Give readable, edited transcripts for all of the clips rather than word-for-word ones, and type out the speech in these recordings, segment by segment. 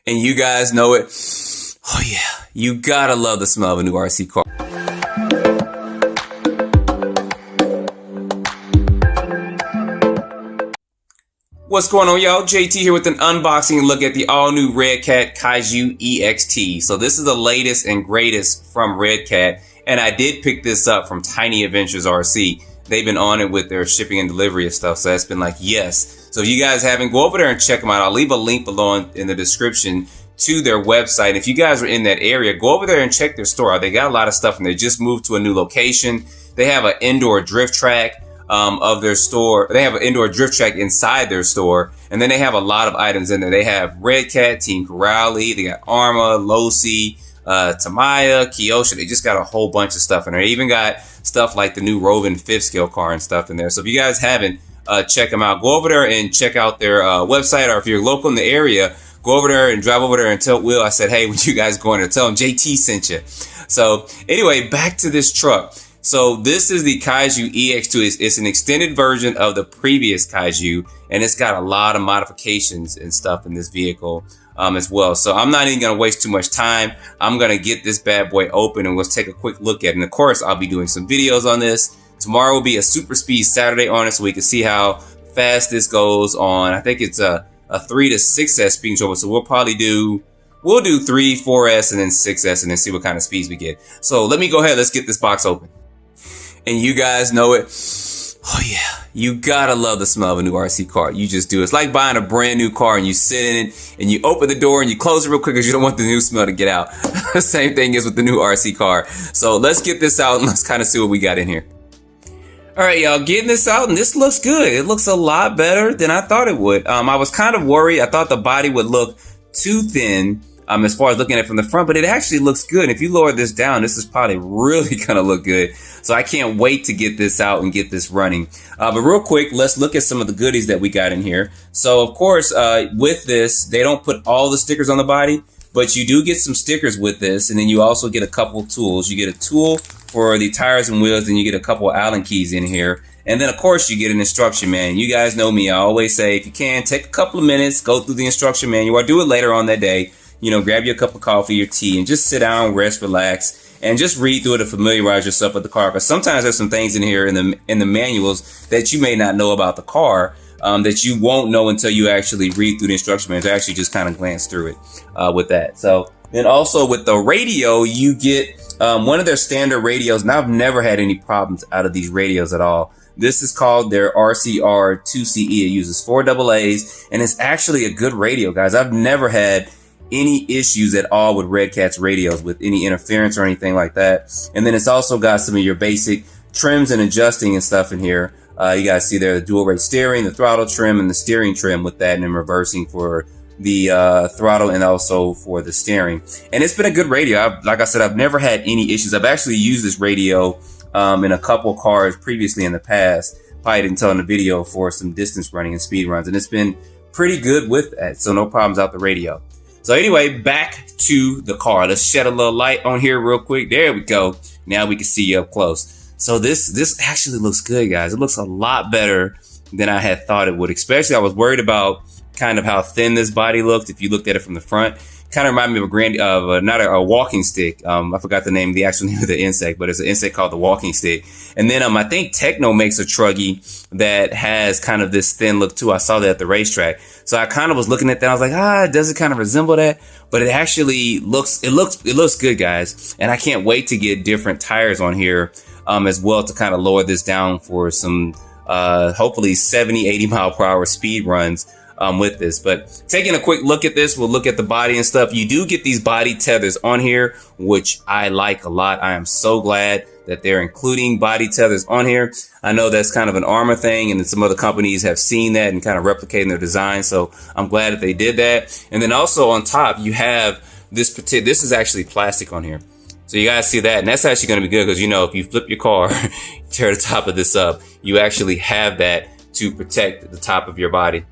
And you guys know it. Oh yeah, you gotta love the smell of a new RC car. What's going on, y'all? JT here with an unboxing look at the all-new Redcat Kaiju EXT. So this is the latest and greatest from Redcat, and I did pick this up from Tiny Adventures RC. They've been on it with their shipping and delivery and stuff, so that's been like, yes. So if you guys haven't, go over there and check them out. I'll leave a link below in the description to their website. If you guys are in that area, go over there and check their store out. They got a lot of stuff, and they just moved to a new location. They have an indoor drift track of their store. They have an indoor drift track inside their store, and then they have a lot of items in there. They have Redcat, Team Corrali, they got Arma, Losi, Tamaya, Kyosha. They just got a whole bunch of stuff in there. They even got stuff like the new Rovin 5th scale car and stuff in there. So if you guys haven't, check them out. Go over there and check out their website, or if you're local in the area, go over there and drive over there and tell Will I said, hey, when you guys going there, tell him JT sent you. So anyway, back to this truck. So this is the Kaiju EX2. It's an extended version of the previous Kaiju, and it's got a lot of modifications and stuff in this vehicle as well. So I'm not even going to waste too much time. I'm going to get this bad boy open and let's take a quick look at it. And of course, I'll be doing some videos on this. Tomorrow will be a Super Speed Saturday on it, so we can see how fast this goes on. I think it's a 3 to 6S speed control, so we'll do 3, 4S, and then 6S, and then see what kind of speeds we get. So let me go ahead. Let's get this box open. And you guys know it. Oh yeah, you gotta love the smell of a new RC car. You just do. It's like buying a brand new car and you sit in it and you open the door and you close it real quick because you don't want the new smell to get out. Same thing is with the new RC car. So let's get this out and let's kind of see what we got in here. All right, y'all, getting this out, and this looks good. It looks a lot better than I thought it would. I was kind of worried. I thought the body would look too thin as far as looking at it from the front, but it actually looks good. If you lower this down, this is probably really gonna look good. So I can't wait to get this out and get this running. But real quick, let's look at some of the goodies that we got in here. So of course, with this, they don't put all the stickers on the body, but you do get some stickers with this, and then you also get a couple tools. You get a tool for the tires and wheels, and you get a couple of Allen keys in here. And then of course you get an instruction manual. You guys know me, I always say, if you can, take a couple of minutes, go through the instruction manual, or do it later on that day. You know, grab you a cup of coffee or tea and just sit down, rest, relax, and just read through it to familiarize yourself with the car. Because sometimes there's some things in here in the manuals that you may not know about the car, that you won't know until you actually read through the instruction manual, actually just kind of glance through it with that. So then also with the radio, you get one of their standard radios. And I've never had any problems out of these radios at all. This is called their RCR 2CE. It uses 4 AA's, and it's actually a good radio, guys. I've never had any issues at all with Redcat's radios with any interference or anything like that. And then it's also got some of your basic trims and adjusting and stuff in here. You guys see there the dual rate steering, the throttle trim, and the steering trim with that, and then reversing for the throttle and also for the steering. And it's been a good radio. Like I said, I've never had any issues. I've actually used this radio in a couple cars previously in the past. Probably didn't tell in the video for some distance running and speed runs, and it's been pretty good with that. So no problems out the radio. So anyway, back to the car. Let's shed a little light on here real quick. There we go. Now we can see you up close. So this actually looks good, guys. It looks a lot better than I had thought it would. Especially I was worried about kind of how thin this body looked. If you looked at it from the front, kind of reminded me of a walking stick. I forgot the actual name of the insect, but it's an insect called the walking stick. And then I think Techno makes a truggy that has kind of this thin look too. I saw that at the racetrack. So I kind of was looking at that. I was like, does it kind of resemble that? But it actually looks good, guys. And I can't wait to get different tires on here as well to kind of lower this down for some hopefully 70, 80 mile per hour speed runs with this. But taking a quick look at this, we'll look at the body and stuff. You do get these body tethers on here, which I like a lot. I am so glad that they're including body tethers on here. I know that's kind of an Arma thing, and some other companies have seen that and kind of replicating their design. So I'm glad that they did that. And then also on top, you have this is actually plastic on here. So you guys see that, and that's actually going to be good because, you know, if you flip your car, tear the top of this up, you actually have that to protect the top of your body,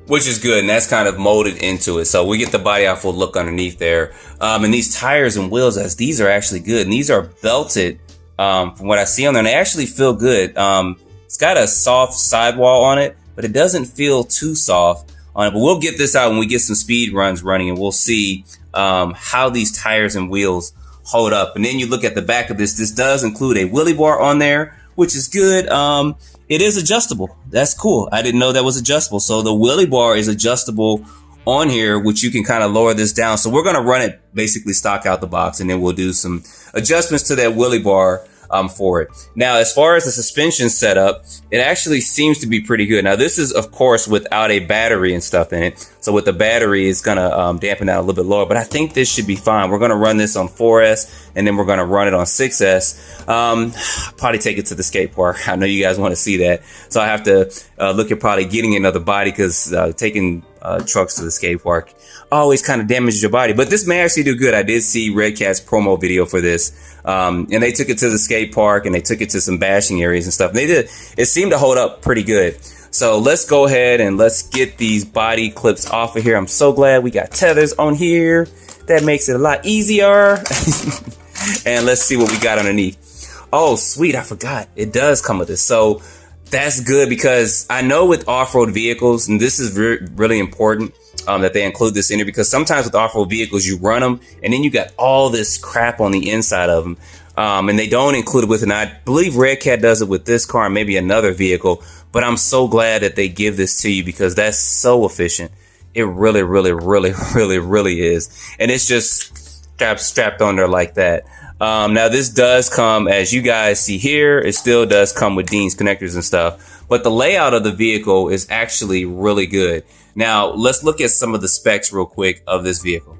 which is good, and that's kind of molded into it. So we get the body out full look underneath there. And these tires and wheels, as these are actually good, and these are belted from what I see on there, and they actually feel good. It's got a soft sidewall on it, but it doesn't feel too soft. on it. But we'll get this out when we get some speed runs running, and we'll see how these tires and wheels hold up. And then you look at the back of this. This does include a wheelie bar on there, which is good. It is adjustable. That's cool. I didn't know that was adjustable. So the wheelie bar is adjustable on here, which you can kind of lower this down. So we're going to run it basically stock out the box, and then we'll do some adjustments to that wheelie bar for it. Now, as far as the suspension setup, it actually seems to be pretty good. Now, this is, of course, without a battery and stuff in it. So with the battery, it's going to dampen that a little bit lower. But I think this should be fine. We're going to run this on 4S, and then we're going to run it on 6S. Probably take it to the skate park. I know you guys want to see that. So I have to look at probably getting another body, because taking trucks to the skate park always kind of damages your body. But this may actually do good. I did see Redcat's promo video for this. And they took it to the skate park, and they took it to some bashing areas and stuff. And they did. It seemed to hold up pretty good. So let's go ahead and let's get these body clips off of here. I'm so glad we got tethers on here. That makes it a lot easier. And let's see what we got underneath. Oh, sweet. I forgot. It does come with this. So that's good, because I know with off-road vehicles, and this is really important, that they include this in here, because sometimes with off-road vehicles, you run them and then you got all this crap on the inside of them. And they don't include it with it. And I believe Redcat does it with this car and maybe another vehicle, but I'm so glad that they give this to you, because that's so efficient. It really, really, really, really, really is. And it's just strapped on there like that. Now this does come, as you guys see here, it still does come with Dean's connectors and stuff, but the layout of the vehicle is actually really good. Now let's look at some of the specs real quick of this vehicle.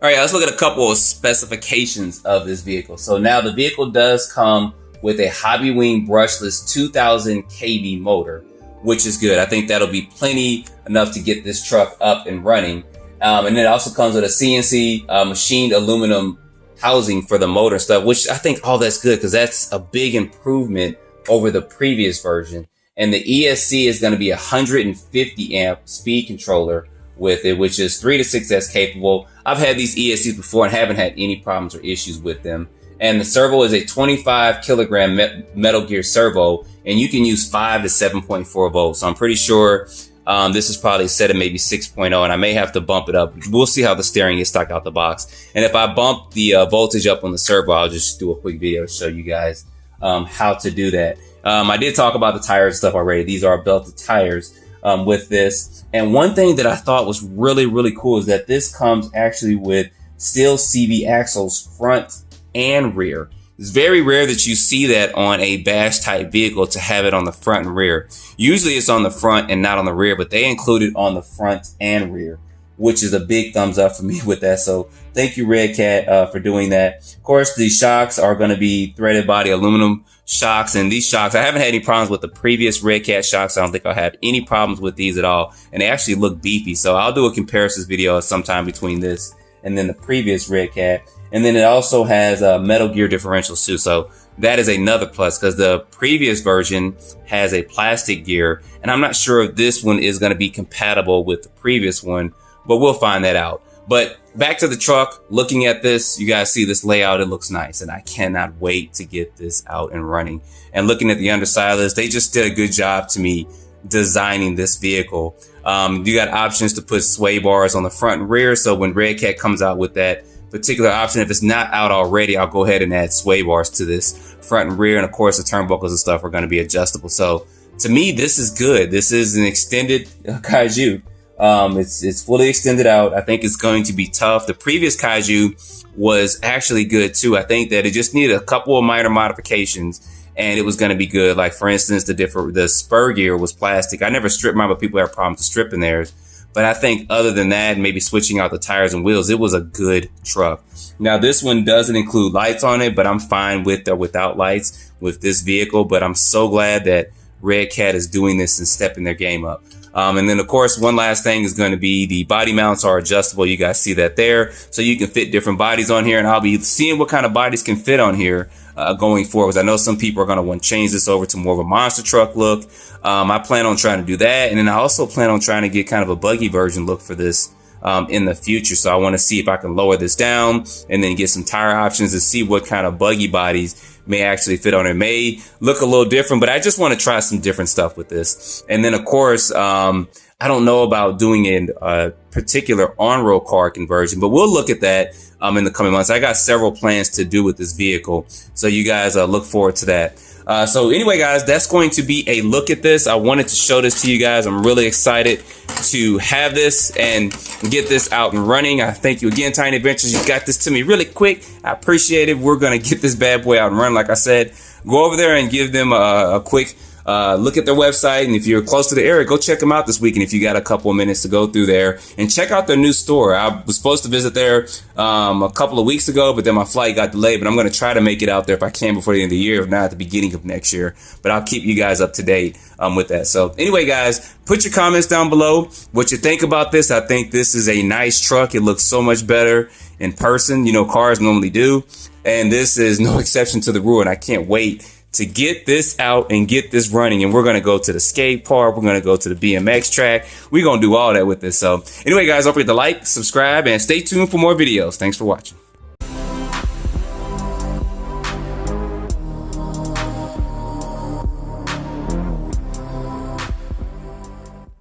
All right, let's look at a couple of specifications of this vehicle. So now the vehicle does come with a Hobby Wing brushless 2000 kV motor, which is good. I think that'll be plenty enough to get this truck up and running. And then it also comes with a CNC machined aluminum housing for the motor stuff, which I think all that's good, because that's a big improvement over the previous version. And the ESC is going to be a 150 amp speed controller with it, which is 3 to 6S capable. I've had these ESCs before and haven't had any problems or issues with them. And the servo is a 25 kilogram Metal Gear servo, and you can use 5 to 7.4 volts. So I'm pretty sure this is probably set at maybe 6.0, and I may have to bump it up. We'll see how the steering is stuck out the box. And if I bump the voltage up on the servo, I'll just do a quick video to show you guys how to do that. I did talk about the tires and stuff already. These are belted tires with this. And one thing that I thought was really, really cool is that this comes actually with steel CV axles front and rear. It's very rare that you see that on a bash type vehicle, to have it on the front and rear. Usually it's on the front and not on the rear, but they include it on the front and rear, which is a big thumbs up for me with that. So thank you, Redcat, for doing that. Of course, the shocks are going to be threaded body aluminum shocks, and these shocks, I haven't had any problems with the previous Redcat shocks. I don't think I'll have any problems with these at all, and they actually look beefy. So I'll do a comparisons video sometime between this and then the previous Redcat. And then it also has a Metal Gear differentials too. So that is another plus, because the previous version has a plastic gear, and I'm not sure if this one is going to be compatible with the previous one, but we'll find that out. But back to the truck, looking at this, you guys see this layout, it looks nice, and I cannot wait to get this out and running. And looking at the underside of this, they just did a good job to me designing this vehicle. You got options to put sway bars on the front and rear, so when Redcat comes out with that particular option, if it's not out already, I'll go ahead and add sway bars to this front and rear. And of course the turnbuckles and stuff are going to be adjustable. So to me, this is good. This is an extended Kaiju. It's fully extended out. I think it's going to be tough. The previous Kaiju was actually good too. I think that it just needed a couple of minor modifications and it was going to be good. Like for instance, the spur gear was plastic. I never stripped mine, but people have problems with stripping theirs. But I think other than that, maybe switching out the tires and wheels, it was a good truck. Now, this one doesn't include lights on it, but I'm fine with or without lights with this vehicle. But I'm so glad that Redcat is doing this and stepping their game up. And then, of course, one last thing is going to be the body mounts are adjustable. You guys see that there. So you can fit different bodies on here. And I'll be seeing what kind of bodies can fit on here going forward, because I know some people are going to want to change this over to more of a monster truck look. I plan on trying to do that. And then I also plan on trying to get kind of a buggy version look for this in the future. So I want to see if I can lower this down and then get some tire options and see what kind of buggy bodies may actually fit on it. May look a little different, but I just want to try some different stuff with this. And then of course, I don't know about doing a particular on-road car conversion, but we'll look at that in the coming months. I got several plans to do with this vehicle, so you guys look forward to that. So anyway, guys, that's going to be a look at this. I wanted to show this to you guys. I'm really excited to have this and get this out and running. I thank you again, Tiny Adventures. You got this to me really quick. I appreciate it. We're going to get this bad boy out and run. Like I said, go over there and give them a quick look at their website, and if you're close to the area, go check them out this week. And if you got a couple of minutes to go through there and check out their new store. I was supposed to visit there a couple of weeks ago, but then my flight got delayed. But I'm going to try to make it out there if I can before the end of the year, if not at the beginning of next year. But I'll keep you guys up to date with that. So anyway, guys, put your comments down below what you think about this. I think this is a nice truck. It looks so much better in person, you know, cars normally do, and this is no exception to the rule. And I can't wait to get this out and get this running. And we're going to go to the skate park. We're going to go to the BMX track. We're going to do all that with this. So anyway, guys, don't forget to like, subscribe, and stay tuned for more videos. Thanks for watching.